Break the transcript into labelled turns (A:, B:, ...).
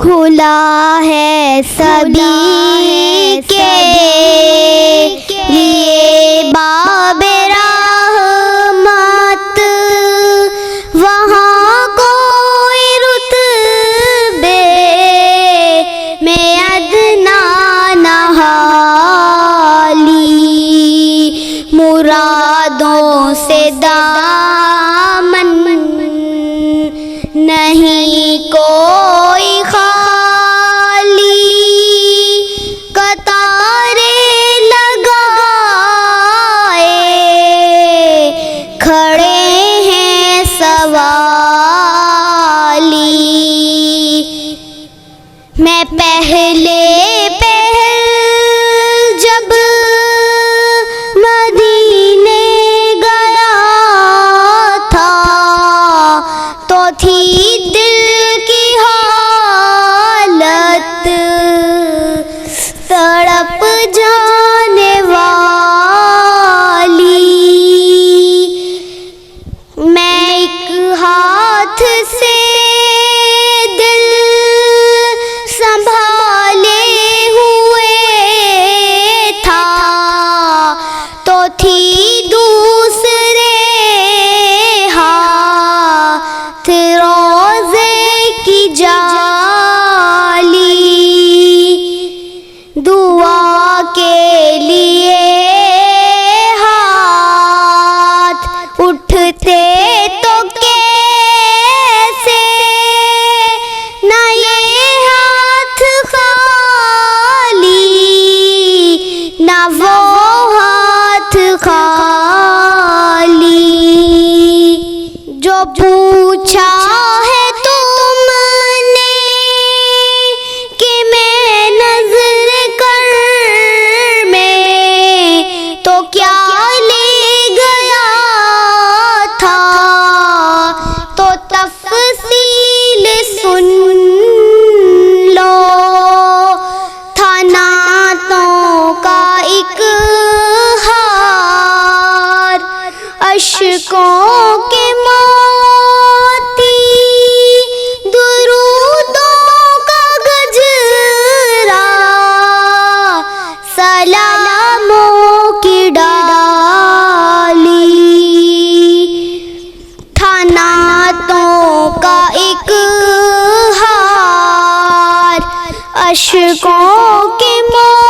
A: کھلا ہے سبھی کے لیے باب رحمت، وہاں کوئی رتبے میں ادنا نہ حالی، مرادوں سے دامن نہیں کوئی خالی، قطاریں لگائے کھڑے ہیں سوالی، میں پہلے جب مدینے گیا تھا تو تھی دل کی حالت تڑپ جانے والی، میں ایک ہاتھ سے دل سنبھالے ہوئے تھا تو تھی دوسرے ہاتھ روزے کی جالی، دعا کے لیے ہاتھ اٹھتے تو کیسے نہ یہ ہاتھ خالی نہ وہ ہاتھ خالی، جو پوچھا ہے تم نے کہ میں نظر کر میں تو کیا لے گیا تھا، تو تفصیل سن لو، تھا نعتوں کا ایک ہار، اشکوں کے موتی، درودوں کا گجرا، سلاموں کی ڈالی، تھا نعتوں کا ایک ہار، اشکوں کے موتی،